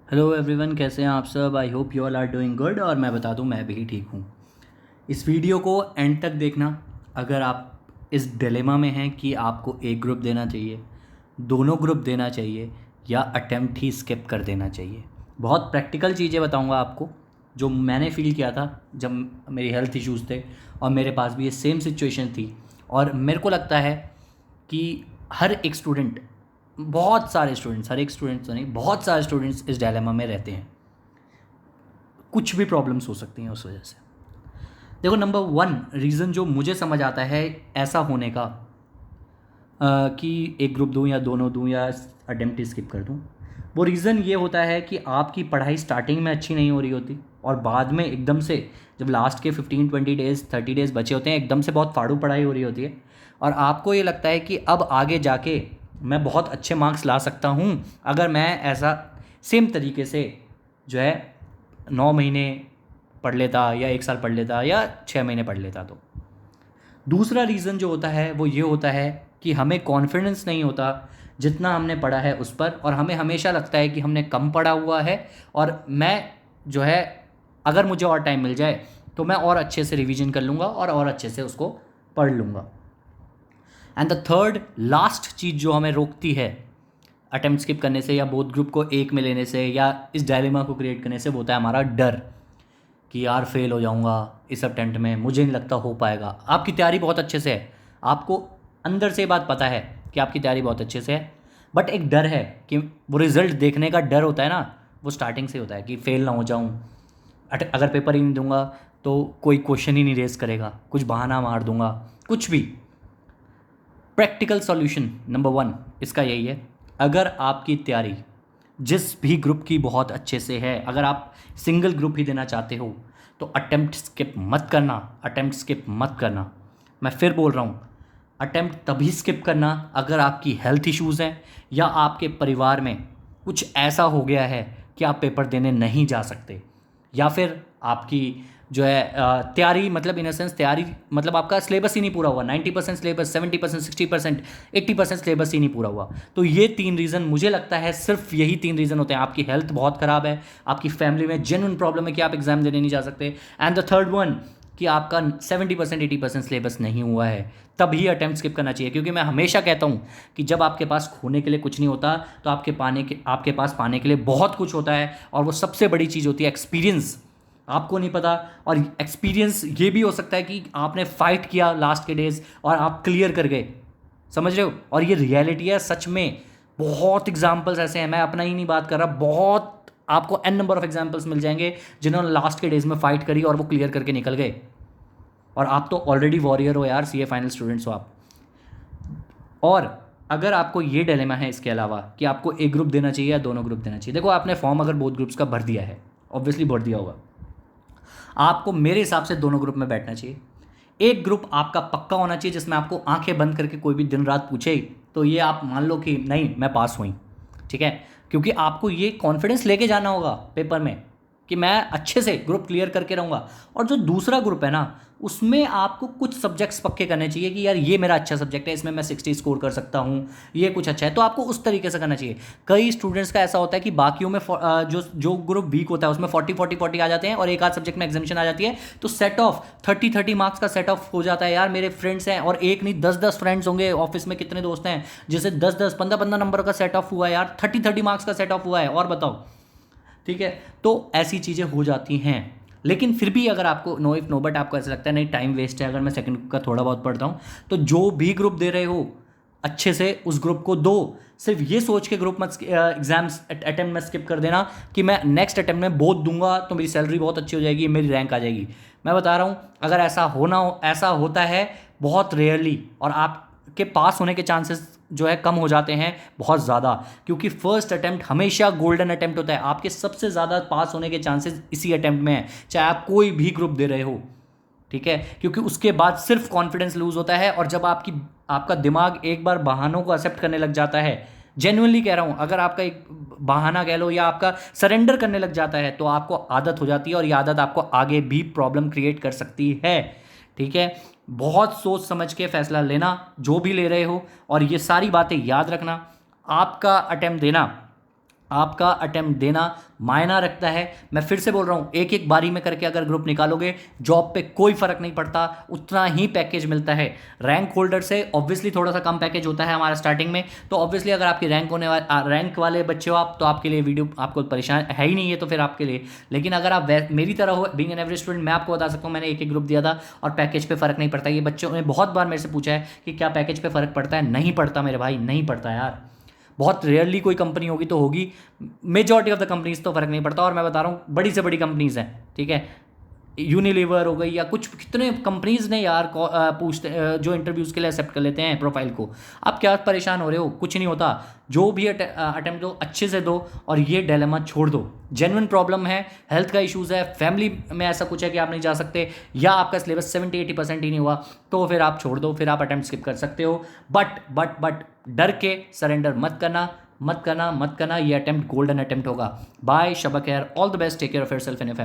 Hello everyone, कैसे हैं आप सब। I hope you all are doing good. और मैं बता दूं, मैं भी ठीक हूँ। इस वीडियो को एंड तक देखना। अगर आप इस डिलेमा में हैं कि आपको एक ग्रुप देना चाहिए, दोनों ग्रुप देना चाहिए, या अटेम्प्ट ही स्किप कर देना चाहिए। बहुत प्रैक्टिकल चीज़ें बताऊंगा आपको, जो मैंने फील किया था जब मेरी हेल्थ इश्यूज़ थे और मेरे पास भी ये सेम सिचुएशन थी। और मेरे को लगता है कि हर एक स्टूडेंट, बहुत सारे स्टूडेंट्स, हर एक स्टूडेंट तो नहीं, बहुत सारे स्टूडेंट्स इस डायलेमा में रहते हैं। कुछ भी प्रॉब्लम्स हो सकती हैं उस वजह से। देखो, नंबर वन रीज़न जो मुझे समझ आता है ऐसा होने का, कि एक ग्रुप दूँ या दोनों दूँ या अटेम्प्ट स्किप कर दूँ, वो रीज़न ये होता है कि आपकी पढ़ाई स्टार्टिंग में अच्छी नहीं हो रही होती और बाद में एकदम से, जब लास्ट के 15-20 डेज़ 30 डेज़ बचे होते हैं, एकदम से बहुत फाड़ू पढ़ाई हो रही होती है और आपको ये लगता है कि अब आगे जाके मैं बहुत अच्छे मार्क्स ला सकता हूँ अगर मैं ऐसा सेम तरीके से जो है 9 महीने पढ़ लेता या 1 साल पढ़ लेता या 6 महीने पढ़ लेता। तो दूसरा रीज़न जो होता है वो ये होता है कि हमें कॉन्फिडेंस नहीं होता जितना हमने पढ़ा है उस पर, और हमें हमेशा लगता है कि हमने कम पढ़ा हुआ है और मैं जो है, अगर मुझे और टाइम मिल जाए तो मैं और अच्छे से रिवीजन कर लूँगा और अच्छे से उसको पढ़ लूँगा। एंड द थर्ड लास्ट चीज़ जो हमें रोकती है अटेम्प्ट स्किप करने से या बोथ ग्रुप को एक में लेने से या इस डायलेमा को क्रिएट करने से, वो होता है हमारा डर कि यार फेल हो जाऊंगा इस अटेम्प्ट में, मुझे नहीं लगता हो पाएगा। आपकी तैयारी बहुत अच्छे से है, आपको अंदर से ये बात पता है कि आपकी तैयारी बहुत अच्छे से है, बट एक डर है कि वो रिज़ल्ट देखने का डर होता है ना, वो स्टार्टिंग से होता है कि फेल ना हो जाऊँ, अगर पेपर ही नहीं दूंगा तो कोई क्वेश्चन ही नहीं रेस करेगा, कुछ बहाना मार दूंगा, कुछ भी। प्रैक्टिकल सॉल्यूशन नंबर वन इसका यही है, अगर आपकी तैयारी जिस भी ग्रुप की बहुत अच्छे से है, अगर आप सिंगल ग्रुप ही देना चाहते हो तो अटेम्प्ट स्किप मत करना, अटेम्प्ट स्किप मत करना। मैं फिर बोल रहा हूँ, अटेम्प्ट तभी स्किप करना अगर आपकी हेल्थ इश्यूज़ हैं या आपके परिवार में कुछ ऐसा हो गया है कि आप पेपर देने नहीं जा सकते, या फिर आपकी जो है तैयारी, मतलब इन सेंस तैयारी मतलब आपका सिलेबस ही नहीं पूरा हुआ, 90% सिलेबस, 70%, 60%, 80% सिलेबस ही नहीं पूरा हुआ। तो ये 3 रीज़न मुझे लगता है, सिर्फ यही 3 रीज़न होते हैं। आपकी हेल्थ बहुत ख़राब है, आपकी फैमिली में जेन्युइन प्रॉब्लम है कि आप एग्ज़ाम देने नहीं जा सकते, एंड द थर्ड वन कि आपका 70% 80% सिलेबस नहीं हुआ है, तभी अटैम्प्ट स्किप करना चाहिए। क्योंकि मैं हमेशा कहता हूँ कि जब आपके पास खोने के लिए कुछ नहीं होता तो आपके पास पाने के लिए बहुत कुछ होता है, और वो सबसे बड़ी चीज़ होती है एक्सपीरियंस। आपको नहीं पता, और एक्सपीरियंस ये भी हो सकता है कि आपने फाइट किया लास्ट के डेज और आप क्लियर कर गए, समझ रहे हो। और ये रियलिटी है सच में, बहुत एग्जाम्पल्स ऐसे हैं, मैं अपना ही नहीं बात कर रहा, बहुत आपको एन नंबर ऑफ एग्जाम्पल्स मिल जाएंगे जिन्होंने लास्ट के डेज में फाइट करी और वो क्लियर करके निकल गए। और आप तो ऑलरेडी वॉरियर हो यार, सीए फाइनल स्टूडेंट्स हो आप। और अगर आपको ये डिलेमा है इसके अलावा कि आपको एक ग्रुप देना चाहिए या दोनों ग्रुप देना चाहिए, देखो आपने फॉर्म अगर बोथ ग्रुप्स का भर दिया है, ऑब्वियसली भर दिया होगा, आपको मेरे हिसाब से दोनों ग्रुप में बैठना चाहिए। एक ग्रुप आपका पक्का होना चाहिए जिसमें आपको आंखें बंद करके कोई भी दिन रात पूछे तो ये आप मान लो कि नहीं मैं पास हुई, ठीक है। क्योंकि आपको ये कॉन्फिडेंस लेके जाना होगा पेपर में कि मैं अच्छे से ग्रुप क्लियर करके रहूँगा। और जो दूसरा ग्रुप है ना, उसमें आपको कुछ सब्जेक्ट्स पक्के करने चाहिए कि यार ये मेरा अच्छा सब्जेक्ट है, इसमें मैं 60 स्कोर कर सकता हूँ, ये कुछ अच्छा है, तो आपको उस तरीके से करना चाहिए। कई स्टूडेंट्स का ऐसा होता है कि बाकियों में जो जो ग्रुप वीक होता है उसमें 40 आ जाते हैं और एक आध सब्जेक्ट में एग्जामिशन आ जाती है, तो सेट ऑफ 30 मार्क्स का सेट ऑफ हो जाता है। यार मेरे फ्रेंड्स हैं, और एक नहीं 10 फ्रेंड्स होंगे, ऑफिस में कितने दोस्त हैं जिसे 10 15 नंबर का सेट ऑफ हुआ है यार, 30 मार्क्स का सेट ऑफ हुआ है, और बताओ, ठीक है। तो ऐसी चीज़ें हो जाती हैं। लेकिन फिर भी अगर आपको नो इफ नो बट आपको ऐसा लगता है नहीं टाइम वेस्ट है, अगर मैं सेकंड ग्रुप का थोड़ा बहुत पढ़ता हूँ, तो जो भी ग्रुप दे रहे हो अच्छे से उस ग्रुप को दो। सिर्फ ये सोच के ग्रुप मत एग्जाम्स अटेम्प्ट में स्किप कर देना कि मैं नेक्स्ट अटेम्प्ट में बोथ दूंगा तो मेरी सैलरी बहुत अच्छी हो जाएगी, मेरी रैंक आ जाएगी। मैं बता रहा हूँ, अगर ऐसा होता है बहुत रेयरली, और आपके पास होने के चांसेस जो है कम हो जाते हैं बहुत ज़्यादा, क्योंकि फर्स्ट अटेम्प्ट हमेशा गोल्डन अटेम्प्ट होता है। आपके सबसे ज़्यादा पास होने के चांसेस इसी अटेम्प्ट में है, चाहे आप कोई भी ग्रुप दे रहे हो, ठीक है। क्योंकि उसके बाद सिर्फ कॉन्फिडेंस लूज होता है, और जब आपका दिमाग एक बार बहानों को एक्सेप्ट करने लग जाता है, जेन्युइनली कह रहा हूं, अगर आपका एक बहाना कह लो या आपका सरेंडर करने लग जाता है, तो आपको आदत हो जाती है, और ये आदत आपको आगे भी प्रॉब्लम क्रिएट कर सकती है, ठीक है। बहुत सोच समझ के फैसला लेना जो भी ले रहे हो, और ये सारी बातें याद रखना। आपका अटेम्प्ट देना आपका अटेम्प्ट देना मायना रखता है। मैं फिर से बोल रहा हूँ, एक एक बारी में करके अगर ग्रुप निकालोगे जॉब पे कोई फर्क नहीं पड़ता, उतना ही पैकेज मिलता है। रैंक होल्डर से ऑब्वियसली थोड़ा सा कम पैकेज होता है हमारा स्टार्टिंग में, तो ऑब्वियसली अगर आपकी रैंक वाले बच्चे हो आप, तो आपके लिए वीडियो आपको परेशान है ही नहीं है, तो फिर आपके लिए। लेकिन अगर आप मेरी तरह हो, बीइंग एन एवरेज स्टूडेंट, मैं आपको बता सकता हूँ, मैंने एक ग्रुप दिया था और पैकेज पे फर्क नहीं पड़ता। ये बच्चों ने बहुत बार मेरे से पूछा है कि क्या पैकेज पे फर्क पड़ता है? नहीं पड़ता मेरे भाई, नहीं पड़ता यार। बहुत रेयरली कोई कंपनी होगी तो होगी, मेजॉरिटी ऑफ द कंपनीज तो फर्क नहीं पड़ता। और मैं बता रहा हूँ बड़ी से बड़ी कंपनीज हैं, ठीक है, यूनिलीवर हो गई या कुछ, कितने कंपनीज ने यार पूछते जो इंटरव्यूज़ के लिए एक्सेप्ट कर लेते हैं प्रोफाइल को। आप क्या परेशान हो रहे हो? कुछ नहीं होता। जो भी अटेम्प्ट दो अच्छे से दो और ये डिलेमा छोड़ दो। जेन्युइन प्रॉब्लम है, हेल्थ का इशूज़ है, फैमिली में ऐसा कुछ है कि आप नहीं जा सकते, या आपका सिलेबस 70-80% ही नहीं हुआ, तो फिर आप छोड़ दो, फिर आप अटेम्प्ट स्किप कर सकते हो। बट डर के सरेंडर मत करना, मत करना, मत करना। ये अटेम्प्ट गोल्डन अटेम्प्ट होगा। बाय, शबा खैर, all the best, take care of yourself and your family.